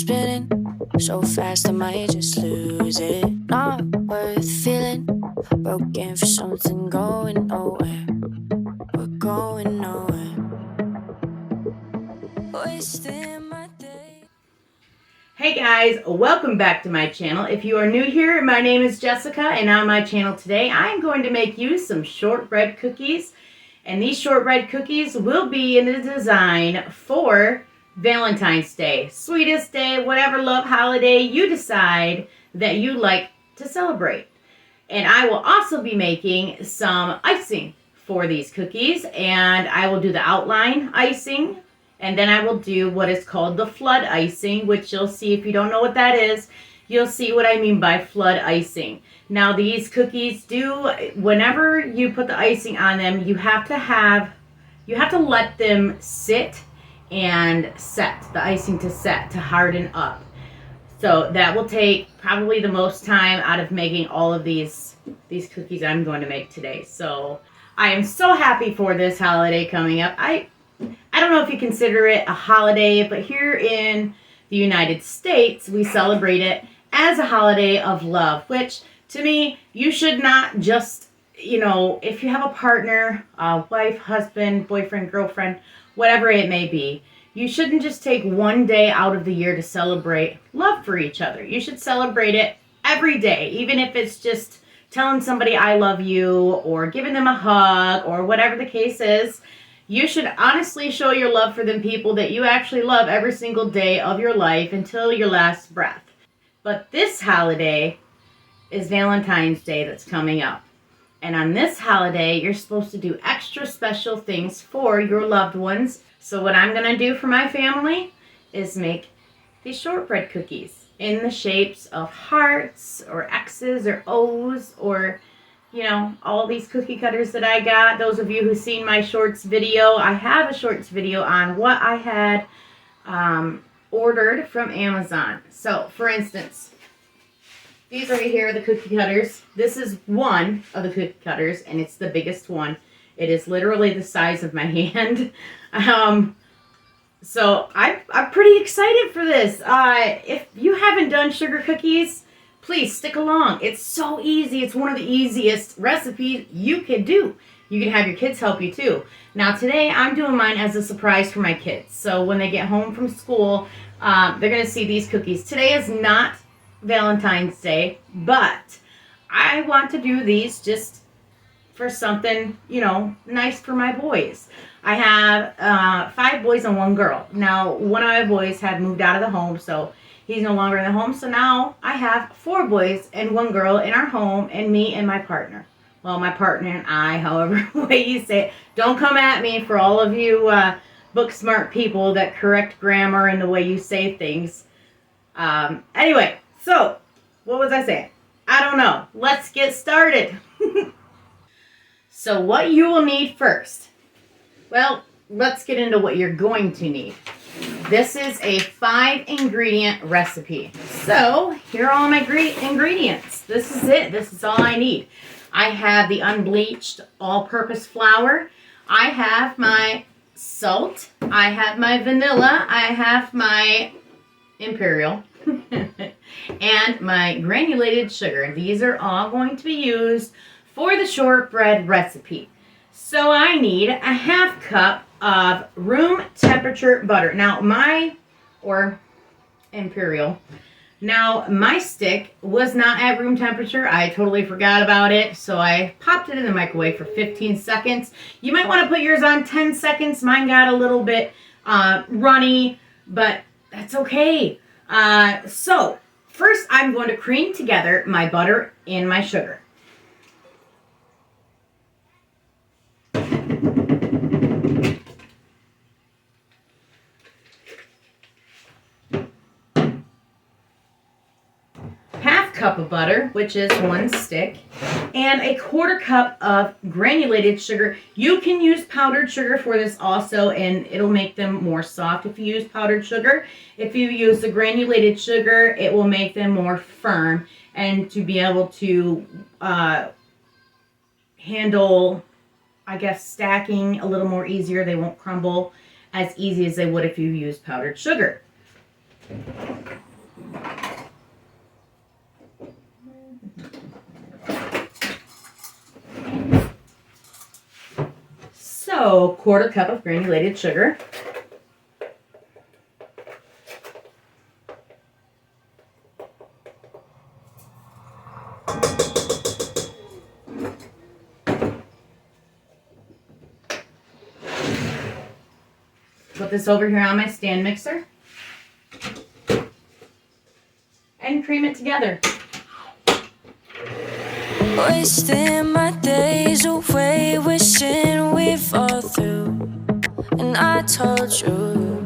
spinning so fast I might just lose it. Not worth feeling broken for something going nowhere. We're going nowhere. Wasting my day. Hey guys, welcome back to my channel. If you are new here, my name is Jessica, and on my channel today I'm going to make you some shortbread cookies. And these shortbread cookies will be in the design for Valentine's Day, sweetest day, whatever love holiday you decide that you like to celebrate. And I will also be making some icing for these cookies, and I will do the outline icing, and then I will do what is called the flood icing, which you'll see. If you don't know what that is, you'll see what I mean by flood icing. Now these cookies do, whenever you put the icing on them, you have to let them sit and set, the icing to set, to harden up. So that will take probably the most time out of making all of these cookies I'm going to make today. So I am so happy for this holiday coming up. I don't know if you consider it a holiday, but here in the United States, we celebrate it as a holiday of love, which to me, you should not just, if you have a partner, a wife, husband, boyfriend, girlfriend, whatever it may be, you shouldn't just take one day out of the year to celebrate love for each other. You should celebrate it every day, even if it's just telling somebody I love you or giving them a hug or whatever the case is. You should honestly show your love for them people that you actually love every single day of your life until your last breath. But this holiday is Valentine's Day that's coming up. And on this holiday, you're supposed to do extra special things for your loved ones. So what I'm going to do for my family is make these shortbread cookies in the shapes of hearts or X's or O's or, all these cookie cutters that I got. Those of you who've seen my shorts video, I have a shorts video on what I had ordered from Amazon. So, for instance, these right here are the cookie cutters. This is one of the cookie cutters, and it's the biggest one. It is literally the size of my hand. So I'm pretty excited for this. If you haven't done sugar cookies, please stick along. It's so easy. It's one of the easiest recipes you can do. You can have your kids help you too. Now today I'm doing mine as a surprise for my kids. So when they get home from school, they're going to see these cookies. Today is not Valentine's Day, but I want to do these just for something, nice for my boys. I have 5 boys and 1 girl. Now, one of my boys had moved out of the home, so he's no longer in the home. So now I have 4 boys and 1 girl in our home, and me and my partner. Well, my partner and I, however way you say it. Don't come at me for all of you book smart people that correct grammar and the way you say things. Anyway, so what was I saying? I don't know. Let's get started. So what you will need first. Well, let's get into what you're going to need. This is a 5-ingredient recipe. So here are all my ingredients. This is it. This is all I need. I have the unbleached all-purpose flour. I have my salt. I have my vanilla. I have my imperial. And my granulated sugar. These are all going to be used for the shortbread recipe. So I need a 1/2 cup of room temperature butter. Now or imperial. Now my stick was not at room temperature. I totally forgot about it. So I popped it in the microwave for 15 seconds. You might want to put yours on 10 seconds. Mine got a little bit runny, but that's okay. So first I'm going to cream together my butter and my sugar. Cup of butter, which is 1 stick, and a 1/4 cup of granulated sugar. You can use powdered sugar for this also, and it'll make them more soft if you use powdered sugar. If you use the granulated sugar, it will make them more firm and to be able to handle, I guess, stacking a little more easier. They won't crumble as easy as they would if you use powdered sugar. So, 1/4 cup of granulated sugar. Put this over here on my stand mixer. And cream it together. Wasting my days away, wishing we fall through. And I told you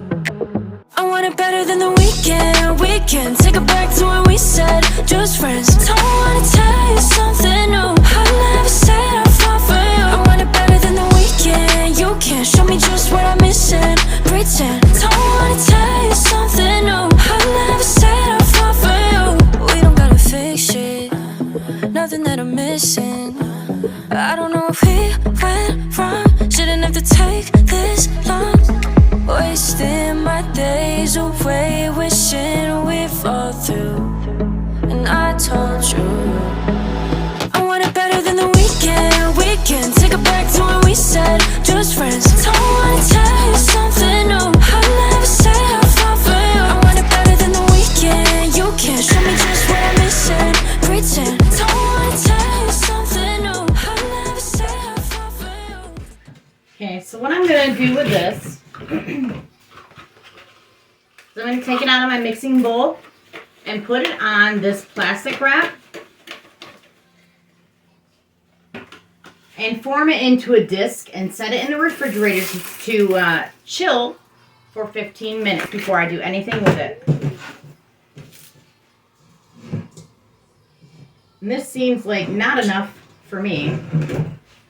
I want it better than the weekend. We can take it back to when we said just friends. Don't wanna tell you something new. I never said I fall for you. I want it better than the weekend. You can't show me just what I'm missing. Pretend. Don't wanna tell you something new. I never said I fall for you. We don't gotta fix it. Nothing that I'm missing. I don't know if we went wrong. Shouldn't have to take this long. Wasting my days away, wishing we fall through. And I told you I want it better than the weekend. We can take it back to when we said just friends. Don't wanna tell you something new. I never said I fall for you. I want it better than the weekend. You can't show me just what I'm missing. Pretend. Don't wanna tell you something new. I never said I fall for you. Okay, so what I'm going to do with this, so I'm going to take it out of my mixing bowl and put it on this plastic wrap and form it into a disc and set it in the refrigerator to chill for 15 minutes before I do anything with it. And this seems like not enough for me,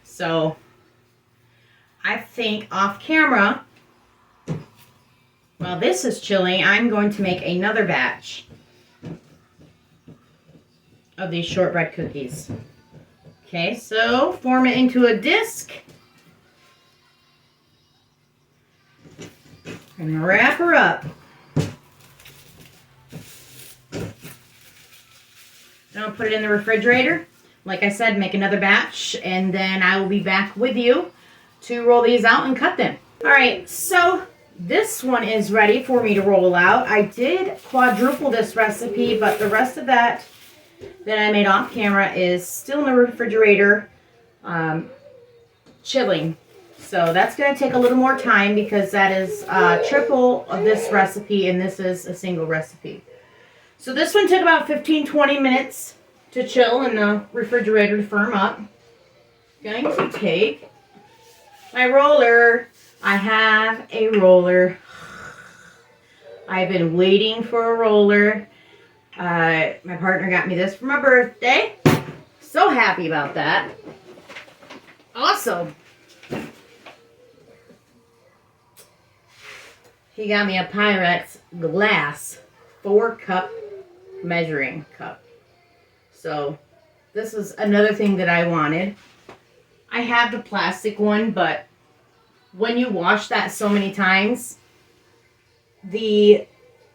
so I think off camera, while this is chilling, I'm going to make another batch of these shortbread cookies. Okay, so form it into a disc and wrap her up. Then I'll put it in the refrigerator. Like I said, make another batch, and then I will be back with you to roll these out and cut them. All right, so this one is ready for me to roll out. I did quadruple this recipe, but the rest of that I made off camera is still in the refrigerator, chilling. So that's going to take a little more time because that is triple of this recipe, and this is a single recipe. So this one took about 15-20 minutes to chill in the refrigerator to firm up. Going to take my roller. I have a roller. I've been waiting for a roller. My partner got me this for my birthday. So happy about that. Awesome. He got me a Pyrex glass 4-cup measuring cup. So this is another thing that I wanted. I have the plastic one, but when you wash that so many times, the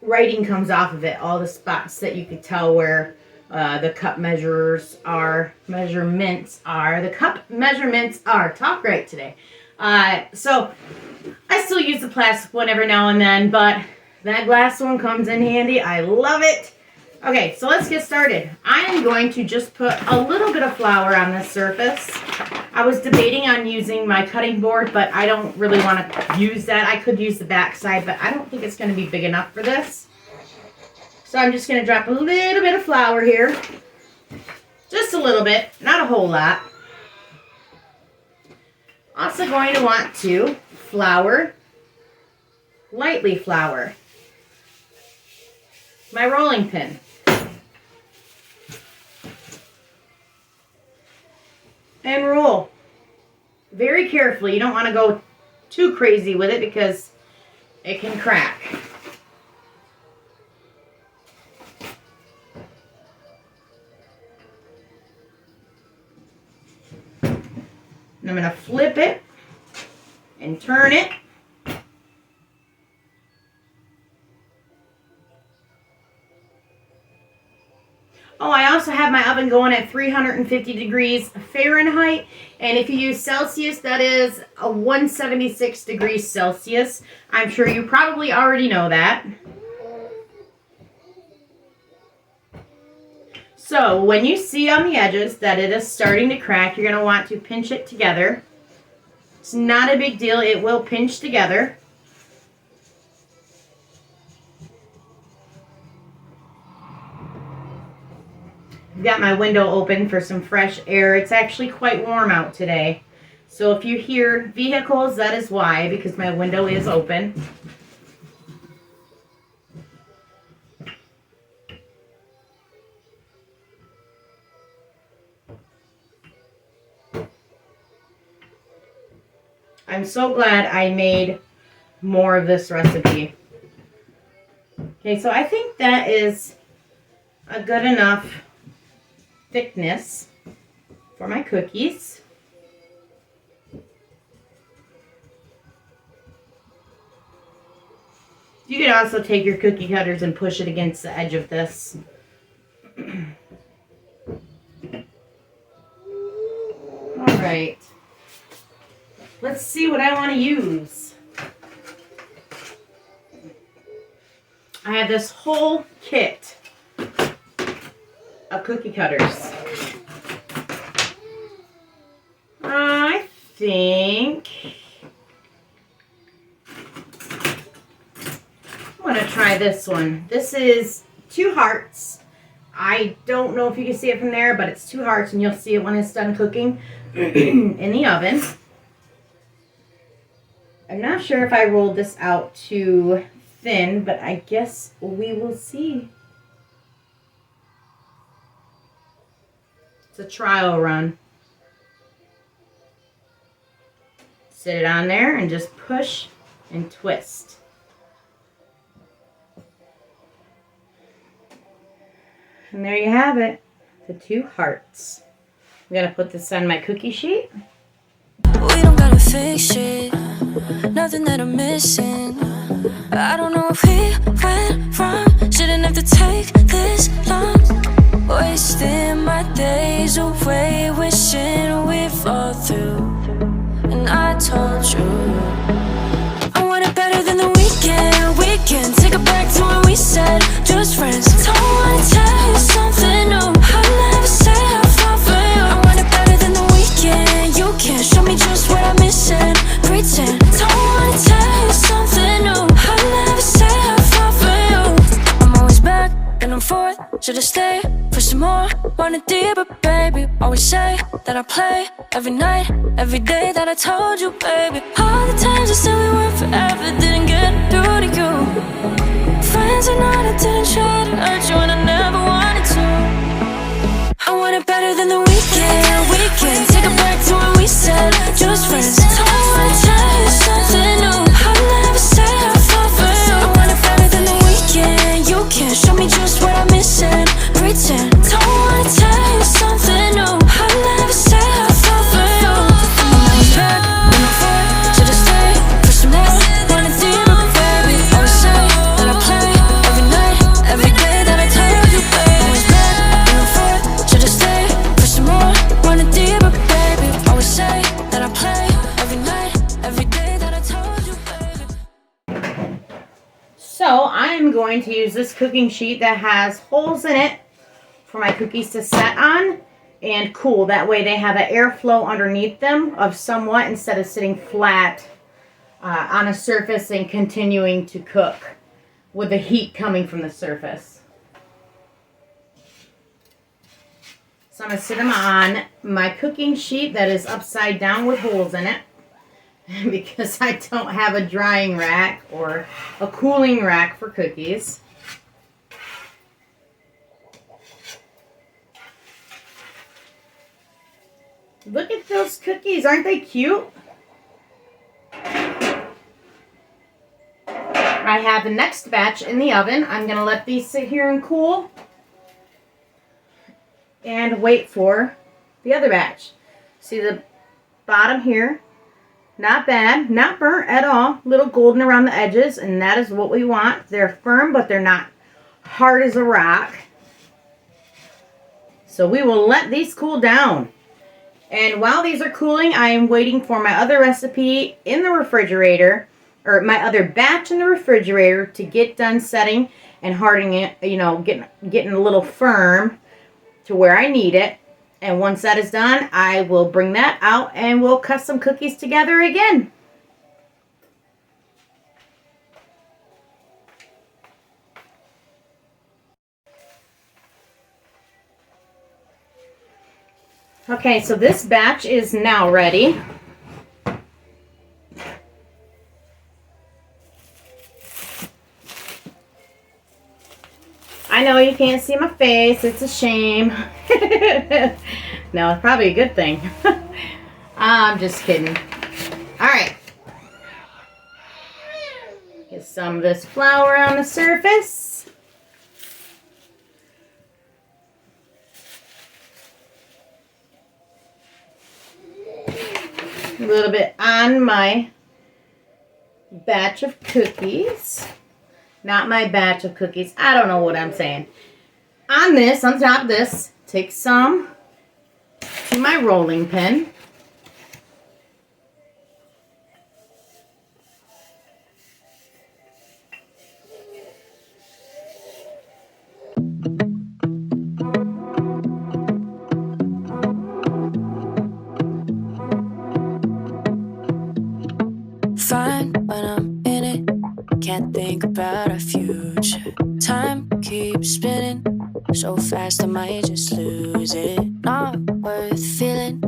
writing comes off of it. All the spots that you could tell where the cup measurements are. The cup measurements are. Talk right today. So I still use the plastic one every now and then, but that glass one comes in handy. I love it. Okay, so let's get started. I am going to just put a little bit of flour on this surface. I was debating on using my cutting board, but I don't really want to use that. I could use the back side, but I don't think it's going to be big enough for this. So I'm just going to drop a little bit of flour here. Just a little bit, not a whole lot. Also going to want to lightly flour my rolling pin. And roll very carefully. You don't want to go too crazy with it because it can crack. And I'm going to flip it and turn it. Oh, I also have my oven going at 350 degrees Fahrenheit. And if you use Celsius, that is a 176 degrees Celsius. I'm sure you probably already know that. So when you see on the edges that it is starting to crack, you're going to want to pinch it together. It's not a big deal. It will pinch together. I've got my window open for some fresh air. It's actually quite warm out today. So if you hear vehicles, that is why, because my window is open. I'm so glad I made more of this recipe. Okay, so I think that is a good enough thickness for my cookies. You could also take your cookie cutters and push it against the edge of this. All right. Let's see what I want to use. I have this whole kit of cookie cutters. I think I'm going to try this one. This is 2 hearts. I don't know if you can see it from there, but it's 2 hearts, and you'll see it when it's done cooking in the oven. I'm not sure if I rolled this out too thin, but I guess we will see. It's a trial run. Sit it on there and just push and twist. And there you have it, the 2 hearts. I'm gonna put this on my cookie sheet. We don't gotta fix it, nothing that I'm missing. I don't know if we went wrong, shouldn't have to take this long. Wasting my days away, wishing we'd fall through. And I told you I want it better than the weekend. Take it back to when we said just friends. Don't wanna tell you something new, I'll never say I fall for you. I want it better than the weekend. You can't show me just what I'm missing. Pretend. Don't wanna tell you something new, I'll never say I fall for you. I'm always back and I'm forth. Should've stayed for some more. Want it deeper, baby. Always say that I play every night, every day that I told you, baby. All the times I said we were forever didn't get through to you. Friends or not, I didn't try to hurt you, and I never wanted to. I want it better than the weekend. Take it back to when we said just friends. Don't wanna tell you something new, I'll never say I fall for you. I want it better than the weekend. You can't show me just what I'm missing. Pretend. Don't wanna tell you something new, I'll never say I fall for you. I'm always back when I'm forth. Should've stayed for some more. Want it deeper, baby. Always say that I play every night, every day that I told you, baby. Always back when I'm forth. Should've stayed for some more. Want it deeper, baby. Always say that I play every night, every day that I told you, baby. So I'm going to use this cooking sheet that has holes in it for my cookies to set on and cool. That way they have an airflow underneath them of somewhat, instead of sitting flat on a surface and continuing to cook with the heat coming from the surface. So I'm going to sit them on my cooking sheet that is upside down with holes in it, because I don't have a drying rack or a cooling rack for cookies. Look at those cookies. Aren't they cute? I have the next batch in the oven. I'm going to let these sit here and cool and wait for the other batch. See the bottom here? Not bad. Not burnt at all. Little golden around the edges, and that is what we want. They're firm, but they're not hard as a rock. So we will let these cool down. And while these are cooling, I am waiting for my other recipe in the refrigerator, or my other batch in the refrigerator, to get done setting and hardening it, you know, getting a little firm to where I need it. And once that is done, I will bring that out and we'll cut some cookies together again. Okay, so this batch is now ready. I know you can't see my face. It's a shame. No, it's probably a good thing. I'm just kidding. All right. Get some of this flour on the surface. A little bit on my batch of cookies. Not my batch of cookies. I don't know what I'm saying. On this, on top of this, take some to my rolling pin. Fine when I'm in it, can't think about our future. Time keeps spinning so fast I might just lose it. Not worth feeling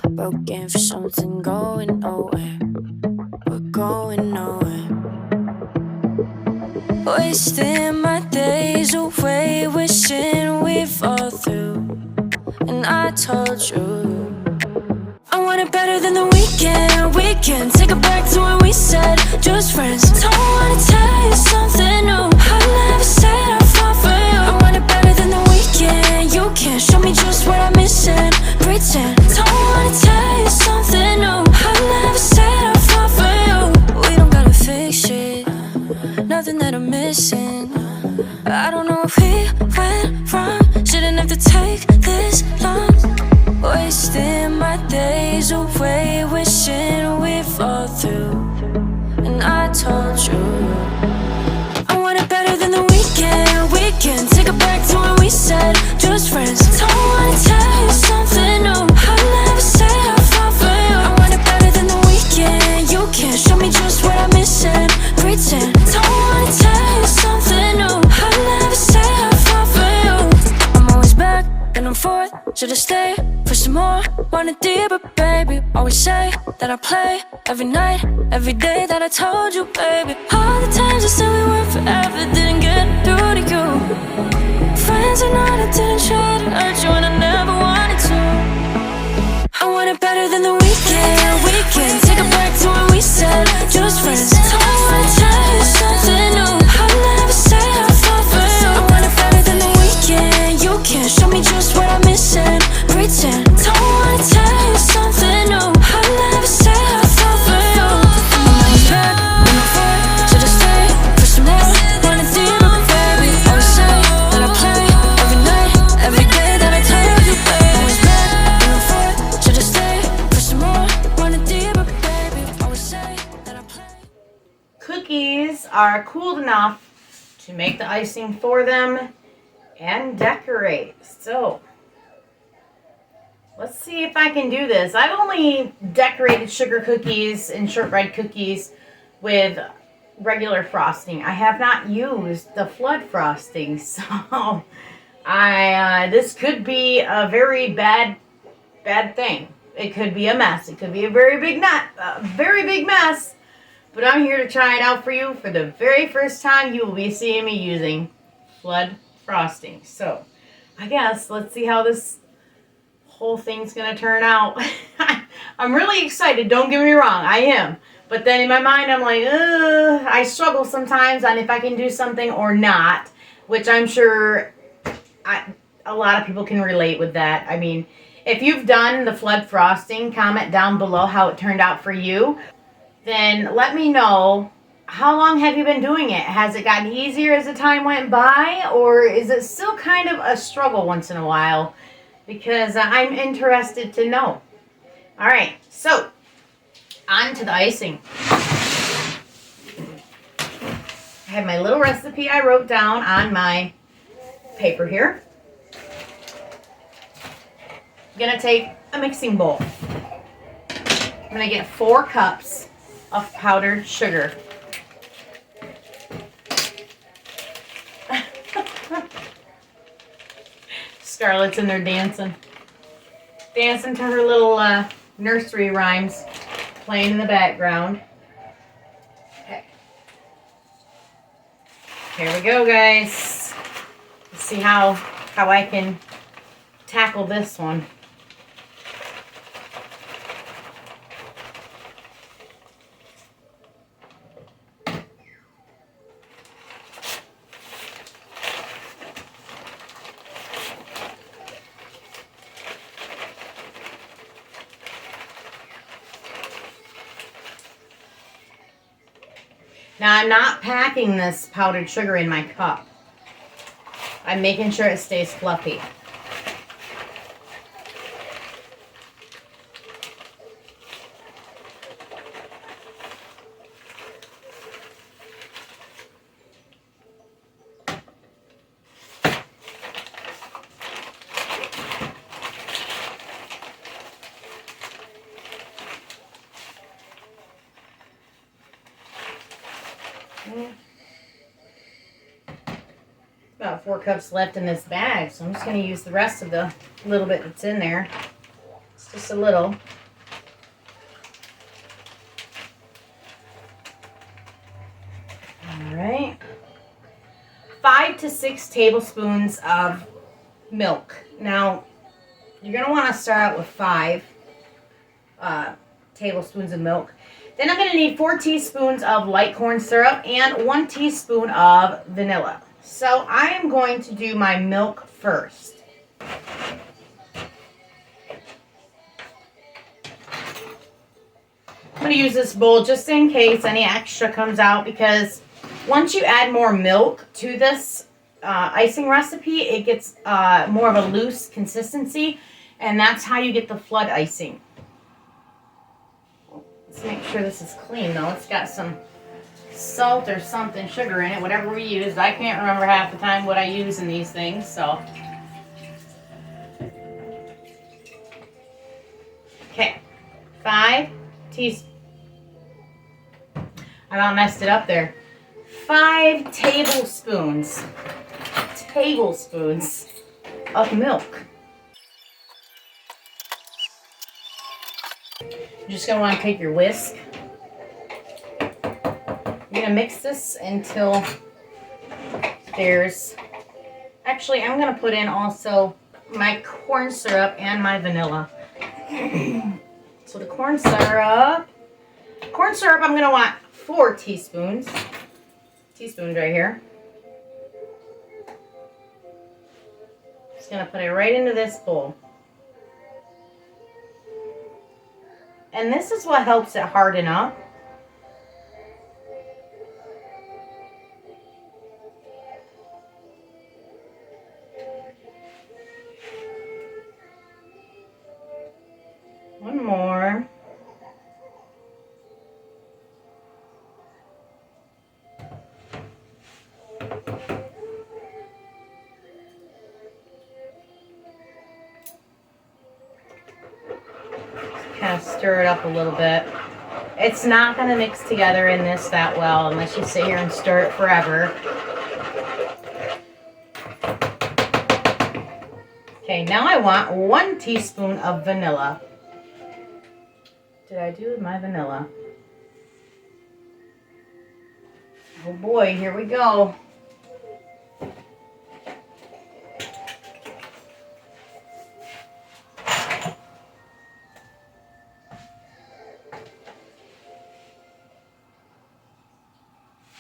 broken for something going nowhere. We're going nowhere. Wasting my days away wishing we fall through. And I told you I want it better than the weekend. We can take it back to when we said just friends. Don't wanna tell you something new. I never said I'd fall for you. I want it better than the weekend. You can show me just what I'm missing. Pretend. Don't wanna tell you something new. I never said I'd fall for you. We don't gotta fix it. Nothing that I'm missing. I don't know if we went wrong. Shouldn't have to take this long. Wasting my days away wishing we fall through. And I told you I want it better than the weekend. We can take it back to when we said just friends. Don't wanna tell you something new. I never said I'd fall for you. I want it better than the weekend. You can show me just what I'm missing. Pretend. Don't wanna tell you something new. I never said I'd fall for you. I'm always back and I'm forth. Should've stayed for some more, want it deeper, baby. Always say that I play every night, every day that I told you, baby. All the times I said we were forever didn't get through to you. Friends and all, I didn't try to hurt you and I never wanted to. I want it better than the weekend. We can take it back to when we said just friends. Don't wanna tell you something new. I never said I'd fall for you. I want it better than the weekend. You can show me just what I'm missing. Pretend. Don't wanna tell you something new. I never said I'd fall for you. I'm always back when I'm forth. Should've stayed for some more. Want it deeper, baby. Always say that I play every night, every day that I told you, baby. Always back when I'm forth. Should've stayed for some more. Want it deeper, baby. Always say that I play. Cookies are cooled enough to make the icing for them and decorate. So let's see if I can do this. I've only decorated sugar cookies and shortbread cookies with regular frosting. I have not used the flood frosting, so this could be a very bad thing. It could be a mess. It could be a very big mess. But I'm here to try it out for you. For the very first time, you will be seeing me using flood frosting. So I guess let's see how this whole thing's gonna turn out. I'm really excited, don't get me wrong, I am. But then in my mind I'm like, I struggle sometimes on if I can do something or not, which I'm sure a lot of people can relate with that. I mean, if you've done the flood frosting, comment down below how it turned out for you. Then let me know, how long have you been doing it? Has it gotten easier as the time went by, or is it still kind of a struggle once in a while? because I'm interested to know. All right, so on to the icing. I have my little recipe I wrote down on my paper here. I'm going to take a mixing bowl. I'm going to get 4 cups of powdered sugar. Scarlett's in there dancing. Dancing to her little nursery rhymes playing in the background. Okay. Here we go, guys. Let's see how I can tackle this one. Now, I'm not packing this powdered sugar in my cup. I'm making sure it stays fluffy. About 4 cups left in this bag, so I'm just going to use the rest of the little bit that's in there. It's just a little. All right. 5 to 6 tablespoons of milk. Now, you're going to want to start out with 5 tablespoons of milk. Then I'm going to need 4 teaspoons of light corn syrup and 1 teaspoon of vanilla. So I am going to do my milk first. I'm going to use this bowl just in case any extra comes out, because once you add more milk to this icing recipe, it gets more of a loose consistency, and that's how you get the flood icing. Let's make sure this is clean though. It's got some salt or something, sugar in it, whatever we use. I can't remember half the time what I use in these things, so. Okay, 5 teaspoons. I about messed it up there. 5 tablespoons of milk. You're just going to want to take your whisk. You're going to mix this until there's... Actually, I'm going to put in also my corn syrup and my vanilla. So the corn syrup I'm going to want 4 teaspoons. Teaspoons right here. Just going to put it right into this bowl. And this is what helps it harden up. One more. Kind of stir it up a little bit. It's not going to mix together in this that well unless you sit here and stir it forever. Okay, now I want 1 teaspoon of vanilla. Did I do my vanilla? Oh boy, here we go.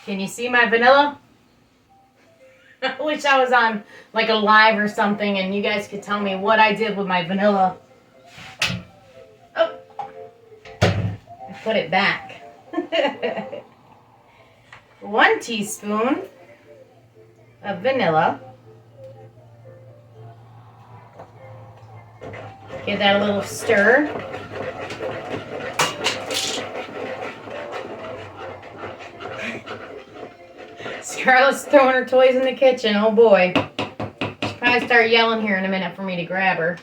Can you see my vanilla? I wish I was on like a live or something and you guys could tell me what I did with my vanilla. Oh, I put it back. 1 teaspoon of vanilla. Give that a little stir. Scarlett's throwing her toys in the kitchen. Oh boy. She'll probably start yelling here in a minute for me to grab her.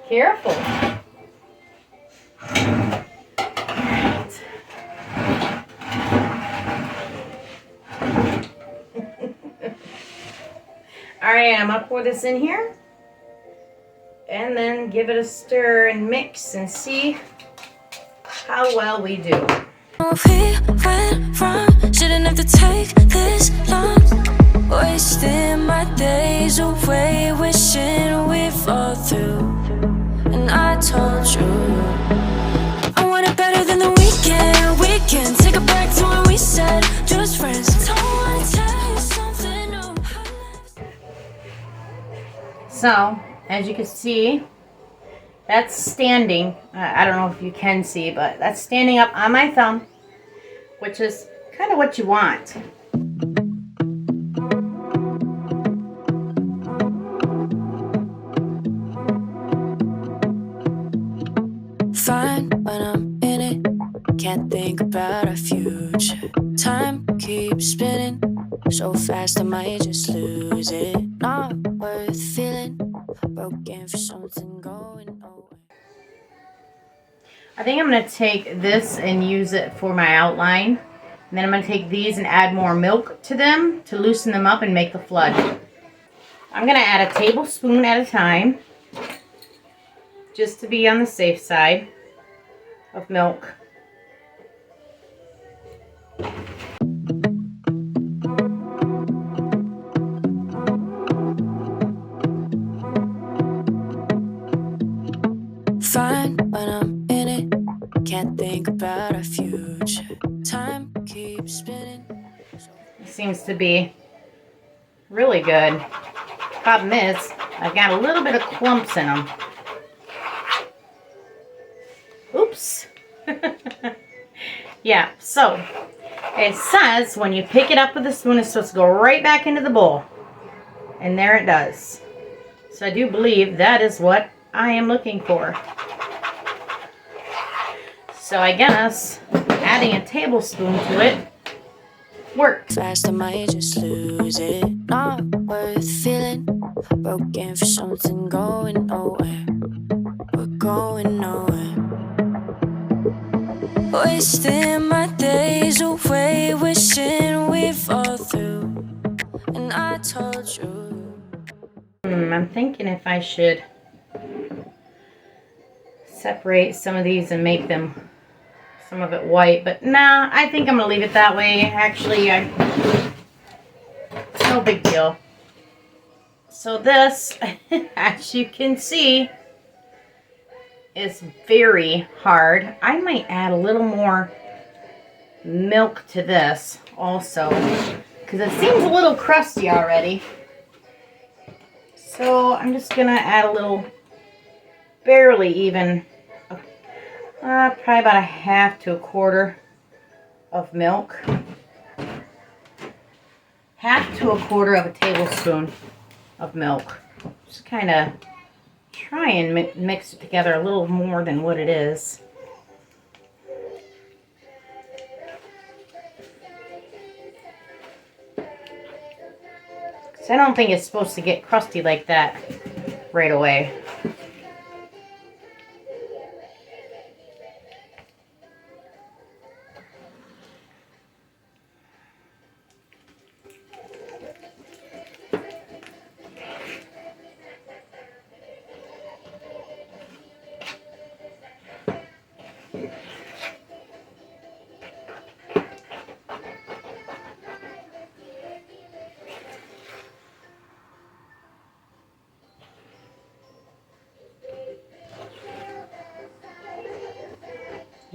Careful. Alright, I'm gonna pour this in here. And then give it a stir and mix and see how well we do. We went wrong, shouldn't have to take this long. Wasting my days away, wishing we'd fall through. And I told you I want it better than the weekend. We can take it back to when we said just friends. Don't wanna tell you something new. So, as you can see, that's standing. I don't know if you can see, but that's standing up on my thumb, which is kind of what you want. Fine when I'm in it, can't think about our future. Time keeps spinning so fast I might just lose it. Not worth feeling broken for something going nowhere. I think I'm going to take this and use it for my outline. And then I'm going to take these and add more milk to them to loosen them up and make the flood. I'm going to add a tablespoon at a time, just to be on the safe side, of milk. Fine when I'm in it, can't think about our future. Time keeps spinning. It seems to be really good. Problem is, I've got a little bit of clumps in them. Oops. Yeah, so it says when you pick it up with a spoon, it's supposed to go right back into the bowl. And there it does. So I do believe that is what I am looking for. So I guess adding a tablespoon to it works. Fast I might just lose it. Not worth feeling broken for something going nowhere. We're going nowhere. Wasting my days away, wishing we'd fall through. And I told you. I'm thinking if I should separate some of these and make them some of it white, but nah, I think I'm gonna leave it that way. Actually, it's no big deal. So this, as you can see, is very hard. I might add a little more milk to this also, because it seems a little crusty already. So I'm just gonna add a little, barely even, probably about a half to a quarter of milk. Half to a quarter of a tablespoon of milk. Just kind of try and mix it together a little more than what it is. So I don't think it's supposed to get crusty like that right away.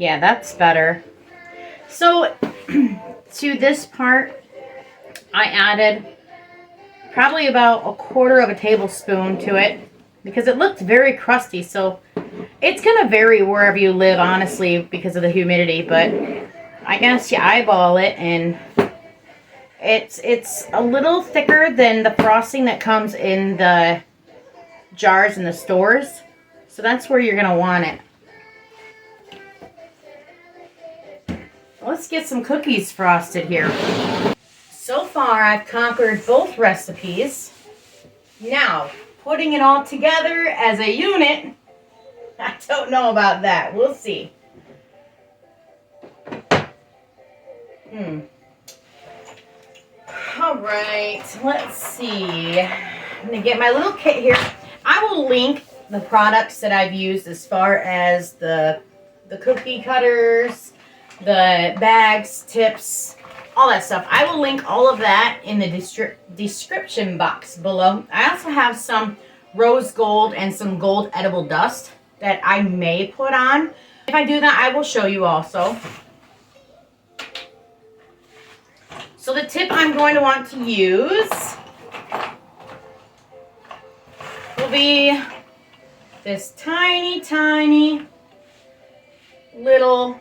Yeah, that's better. So to this part, I added probably about a quarter of a tablespoon to it because it looked very crusty. So it's going to vary wherever you live, honestly, because of the humidity. But I guess you eyeball it and It's a little thicker than the frosting that comes in the jars in the stores. So that's where you're going to want it. Let's get some cookies frosted here. So far, I've conquered both recipes. Now, putting it all together as a unit, I don't know about that. We'll see. All right, let's see. I'm going to get my little kit here. I will link the products that I've used as far as the cookie cutters, the bags, tips, all that stuff. I will link all of that in the description box below. I also have some rose gold and some gold edible dust that I may put on. If I do that, I will show you also. So the tip I'm going to want to use will be this tiny, tiny little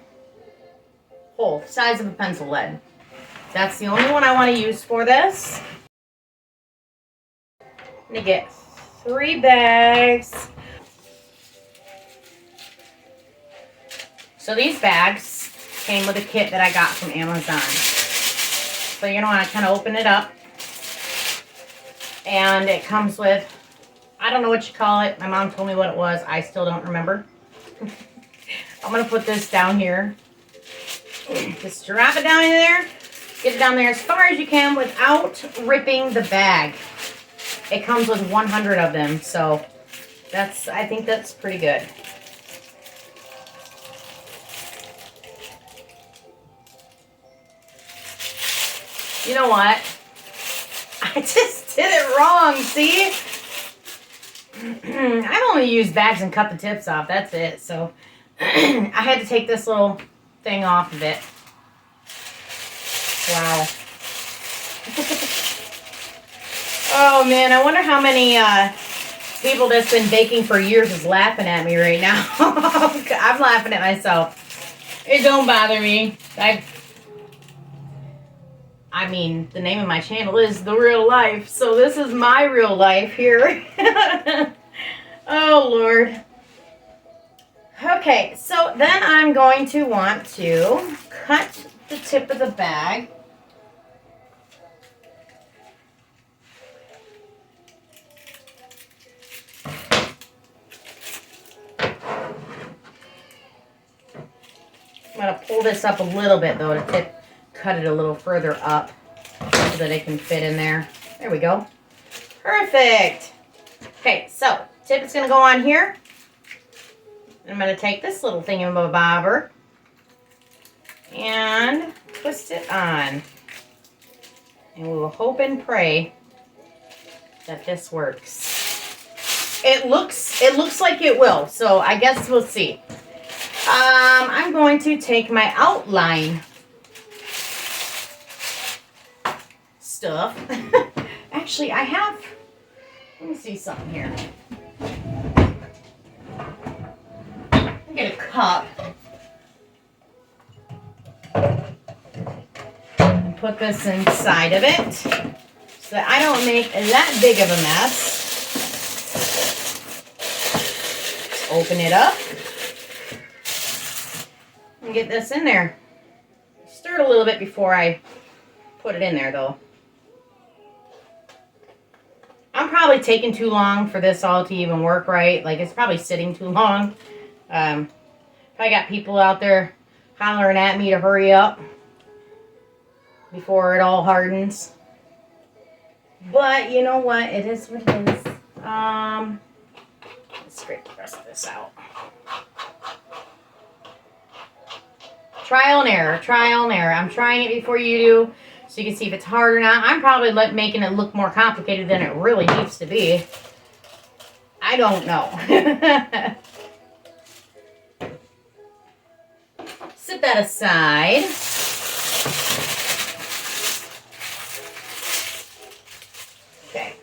hole, size of a pencil lead. That's the only one I want to use for this. I'm going to get 3 bags. So these bags came with a kit that I got from Amazon. So you're going to want to kind of open it up. And it comes with, I don't know what you call it. My mom told me what it was. I still don't remember. I'm going to put this down here. Just drop it down in there. Get it down there as far as you can without ripping the bag. It comes with 100 of them. So I think that's pretty good. You know what? I just did it wrong, see? I've only used bags and cut the tips off. That's it. So I had to take this little thing off of it. Wow. Oh, man. I wonder how many people that's been baking for years is laughing at me right now. I'm laughing at myself. It don't bother me. I mean, the name of my channel is The Real Life, so this is my real life here. Oh, Lord. Okay, so then I'm going to want to cut the tip of the bag. I'm going to pull this up a little bit, though, to cut it a little further up so that it can fit in there. There we go. Perfect. Okay, so tip is going to go on here. I'm going to take this little thingamabobber and twist it on. And we will hope and pray that this works. It looks like it will, so I guess we'll see. I'm going to take my outline stuff. Actually, I have, let me see something here. Get a cup and put this inside of it so that I don't make that big of a mess. Just open it up and get this in there. Stir it a little bit before I put it in there, though. I'm probably taking too long for this all to even work right. Like, it's probably sitting too long. I got people out there hollering at me to hurry up before it all hardens. But you know what? It is what it is. Let's scrape the rest of this out. Trial and error. Trial and error. I'm trying it before you do, so you can see if it's hard or not. I'm probably making it look more complicated than it really needs to be. I don't know. Set that aside. Okay.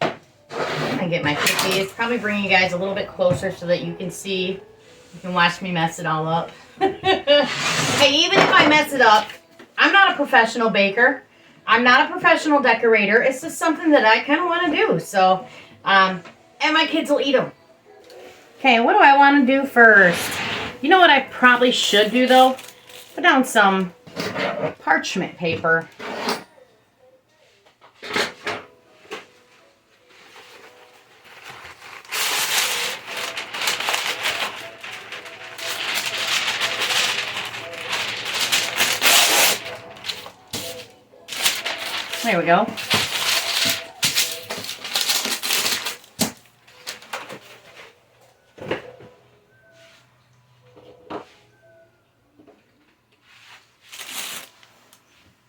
I'm going to get my cookies. Probably bring you guys a little bit closer so that you can see. You can watch me mess it all up. Hey, even if I mess it up, I'm not a professional baker. I'm not a professional decorator. It's just something that I kind of want to do. So, and my kids will eat them. Okay, what do I want to do first? You know what I probably should do though? Put down some parchment paper. There we go.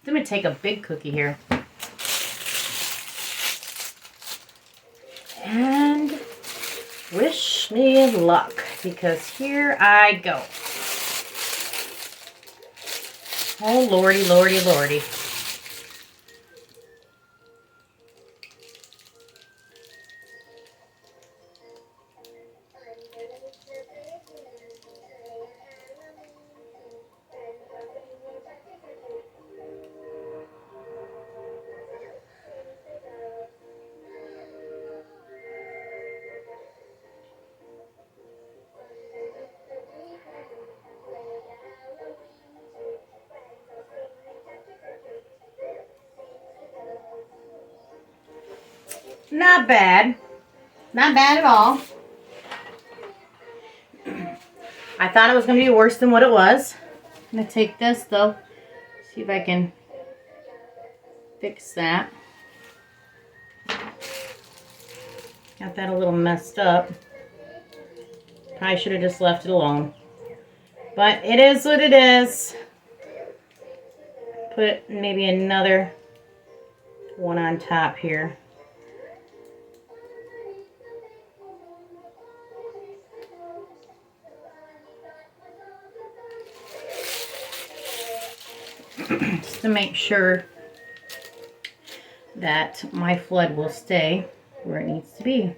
I'm going to take a big cookie here. And wish me luck, because here I go. Oh, lordy, lordy, lordy. Not bad. Not bad at all. I thought it was going to be worse than what it was. I'm going to take this though. See if I can fix that. Got that a little messed up. Probably should have just left it alone. But it is what it is. Put maybe another one on top here. Just to make sure that my flood will stay where it needs to be.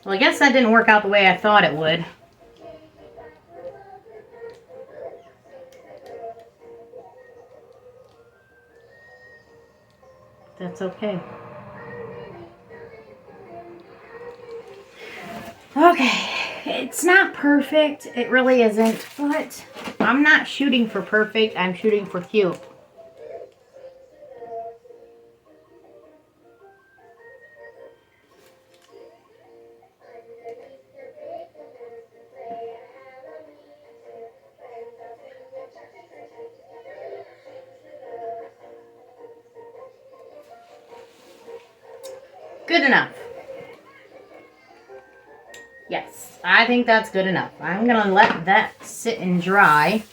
Well, I guess that didn't work out the way I thought it would. That's okay. Okay, it's not perfect. It really isn't, but I'm not shooting for perfect. I'm shooting for cute. Good enough. Yes, I think that's good enough. I'm going to let that sit and dry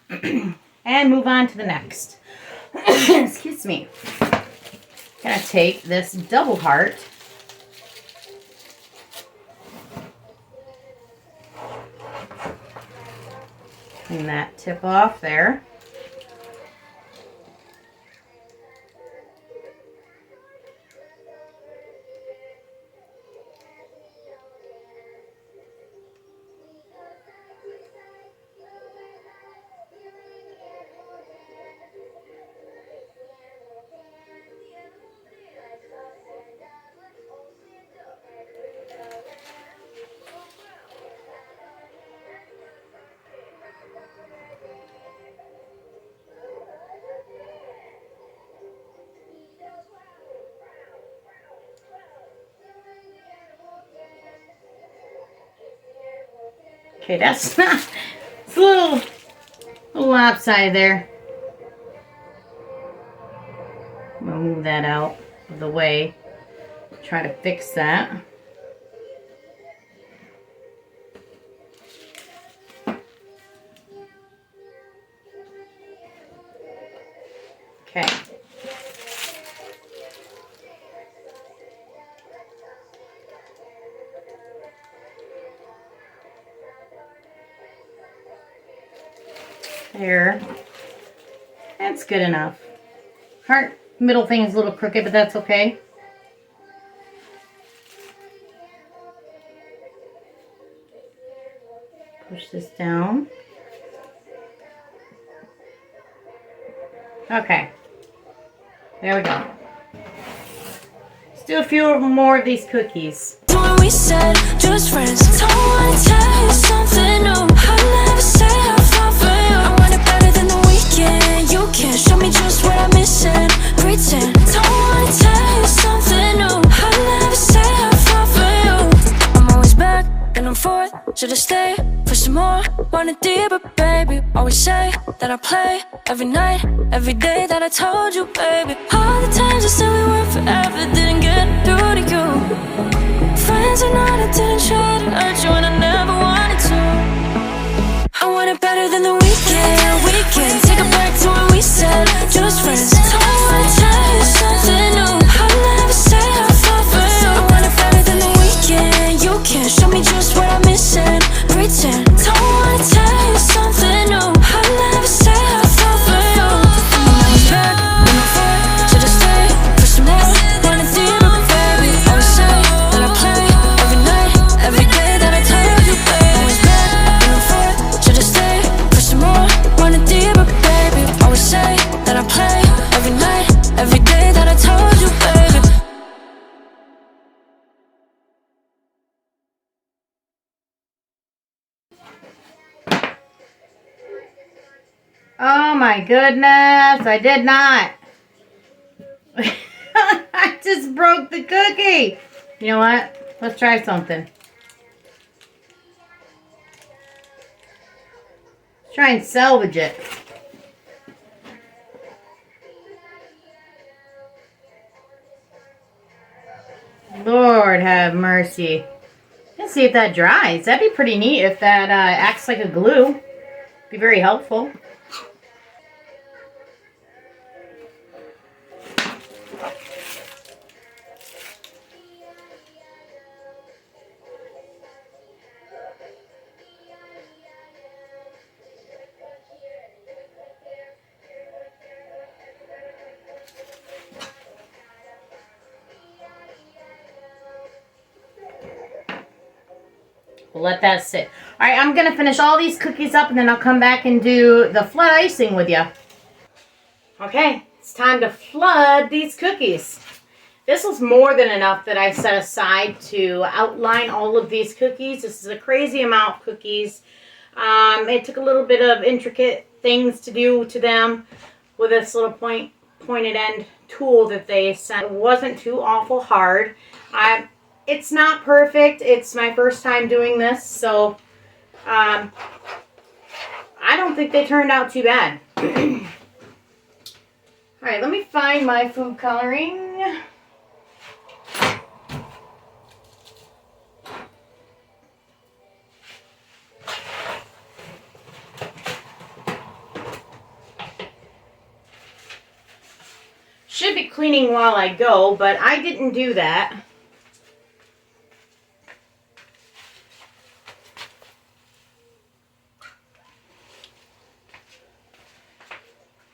and move on to the next. Excuse me. I'm going to take this double heart. Clean that tip off there. Okay, that's not, it's a little lopsided there. I'm gonna move that out of the way. Try to fix that. Okay. There. That's good enough. Heart middle thing is a little crooked, but that's okay. Push this down. Okay. There we go. Let's do a few more of these cookies. When we said just friends, don't wanna tell you something new. I never said I fall for you. I want it better than the weekend. You can't show me just what I'm missing. Pretend, don't wanna tell you something new. I never said I fall for you. I'm always back and I'm forth. Should've stayed for some more. Want it deeper, baby. Always say that I play every night, every day that I told you, baby. All the times I said we were forever, didn't get through to you. Friends or not, I didn't try to hurt you, and I never wanted to. I want it better than the weekend. Weekend, take it back to when we said just friends. Don't wanna tell you something new. I never said I fall for you. I want it better than the weekend. You can't show me just what I'm missing. Pretend, don't wanna tell you something new. I never said I fall for you. I'm always back, and I'm forth. Should've stayed for some more. Want it deeper, baby. Always say that I play every night, every day that I told you, baby. Always back, and I'm forth. Should've stayed for some more. Want it deeper, baby. Always say that I play every night, every day that I told you, baby. Oh my goodness, I did not. I just broke the cookie. You know what? Let's try something. Let's try and salvage it. Lord have mercy. Let's see if that dries. That'd be pretty neat if that acts like a glue. Be very helpful. We'll let that sit. All right, I'm going to finish all these cookies up, and then I'll come back and do the flood icing with you. Okay, it's time to flood these cookies. This was more than enough that I set aside to outline all of these cookies. This is a crazy amount of cookies. It took a little bit of intricate things to do to them with this little pointed end tool that they sent. It wasn't too awful hard. It's not perfect. It's my first time doing this, so I don't think they turned out too bad. All right, let me find my food coloring. Should be cleaning while I go, but I didn't do that.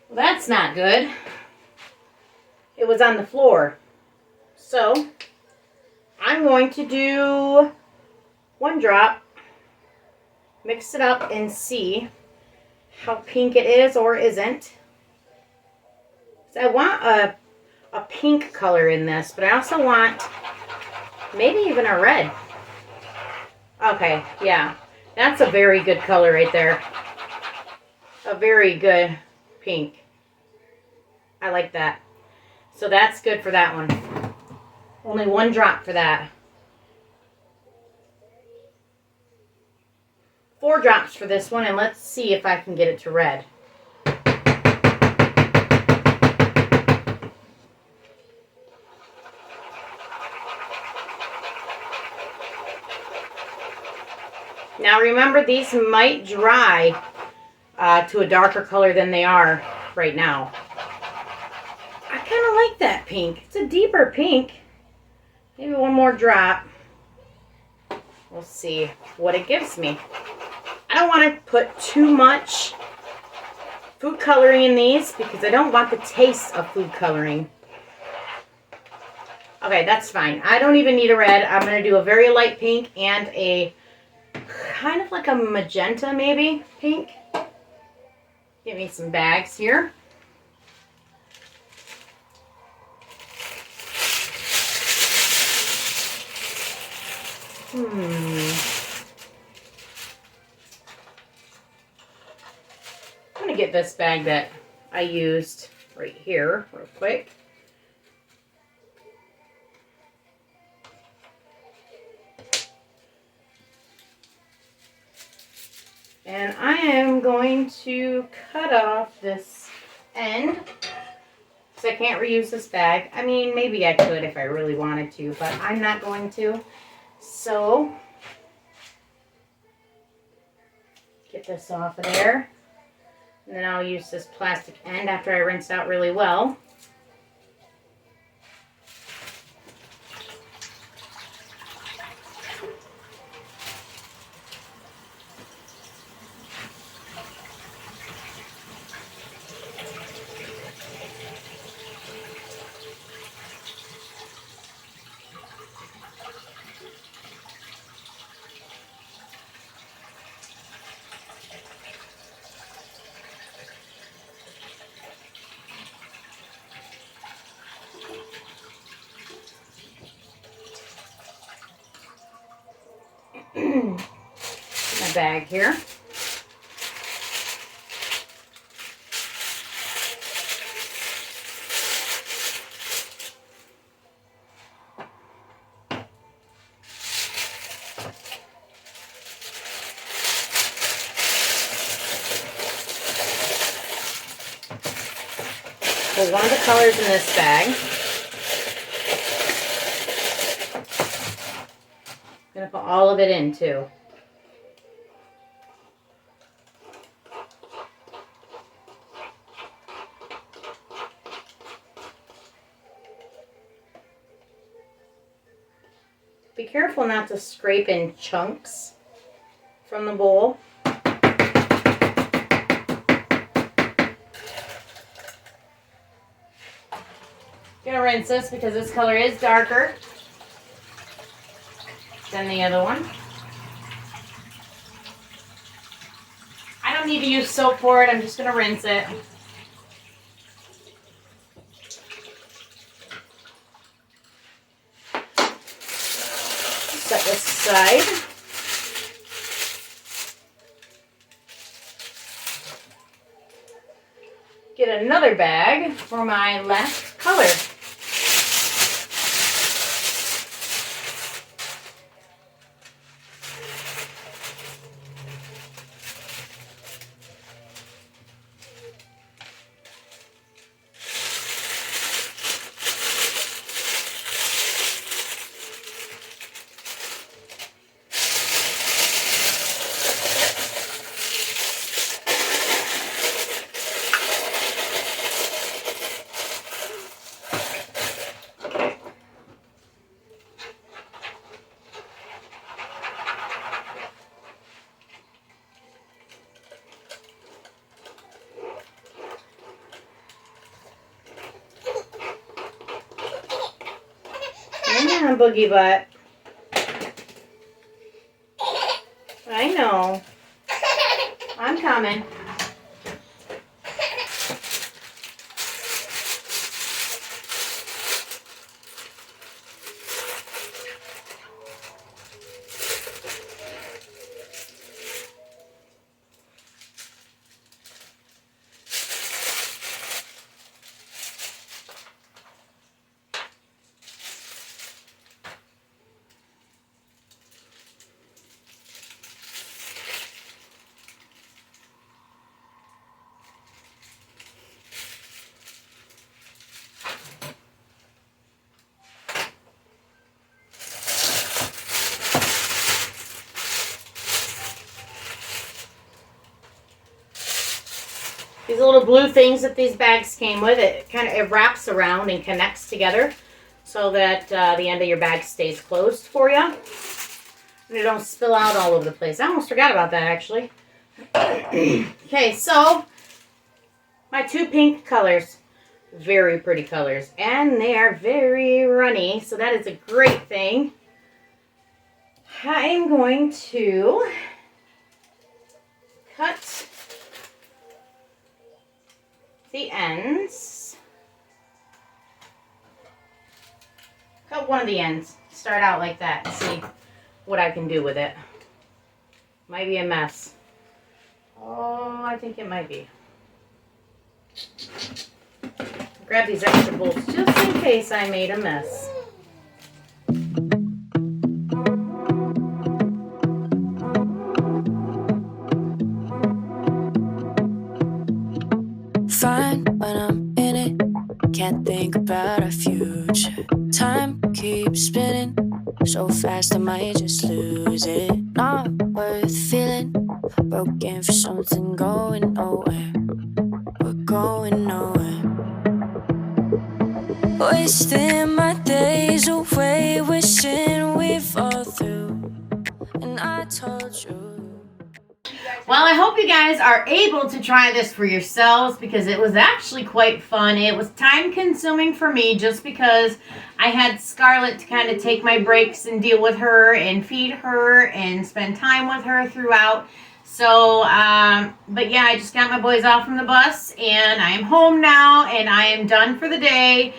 Well, that's not good. It was on the floor. So, I'm going to do one drop, mix it up, and see how pink it is or isn't. So I want a pink color in this, but I also want maybe even a red. Okay, yeah. That's a very good color right there. A very good pink. I like that. So that's good for that one. Only one drop for that. 4 drops for this one, and let's see if I can get it to red. Now remember, these might dry to a darker color than they are right now. I kind of like that pink. It's a deeper pink. Maybe one more drop. We'll see what it gives me. I don't want to put too much food coloring in these because I don't want the taste of food coloring. Okay, that's fine. I don't even need a red. I'm going to do a very light pink and a kind of like a magenta, maybe pink. Get me some bags here. I'm gonna get this bag that I used right here real quick. And I am going to cut off this end because I can't reuse this bag. I mean, maybe I could if I really wanted to, but I'm not going to. So, get this off of there. And then I'll use this plastic end after I rinse out really well. My bag here. Pull one of the colors in this bag. I'm going to put all of it in too. Be careful not to scrape in chunks from the bowl. Gonna rinse this because this color is darker than the other one. I don't need to use soap for it. I'm just gonna rinse it. Set this aside. Get another bag for my last color. Hang on, Boogie Butt. I know. I'm coming. These little blue things that these bags came with, it wraps around and connects together so that the end of your bag stays closed for you. And it don't spill out all over the place. I almost forgot about that, actually. Okay, so my two pink colors. Very pretty colors. And they are very runny, so that is a great thing. I'm going to cut the ends. Cut one of the ends. Start out like that and see what I can do with it. Might be a mess. Oh, I think it might be. Grab these extra bolts just in case I made a mess. Fine when I'm in it, can't think about our future. Time keeps spinning so fast I might just lose it. Not worth feeling broken for something going nowhere. We're going nowhere. Wasting my days away wishing we fall through. And I told you. Well, I hope you guys are able to try this for yourselves because it was actually quite fun. It was time consuming for me just because I had Scarlett to kind of take my breaks and deal with her and feed her and spend time with her throughout. So, but yeah, I just got my boys off from the bus and I am home now and I am done for the day.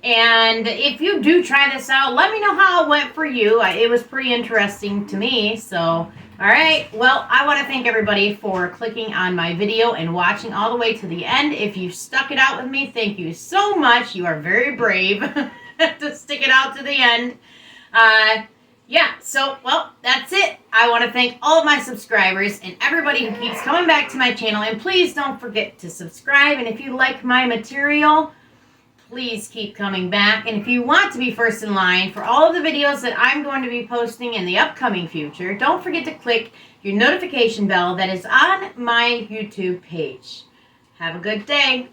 And if you do try this out, let me know how it went for you. It was pretty interesting to me, so... Alright, well, I want to thank everybody for clicking on my video and watching all the way to the end. If you stuck it out with me, thank you so much. You are very brave to stick it out to the end. Yeah, so, well, that's it. I want to thank all of my subscribers and everybody who keeps coming back to my channel. And please don't forget to subscribe. And if you like my material, please keep coming back. And if you want to be first in line for all of the videos that I'm going to be posting in the upcoming future, don't forget to click your notification bell that is on my YouTube page. Have a good day.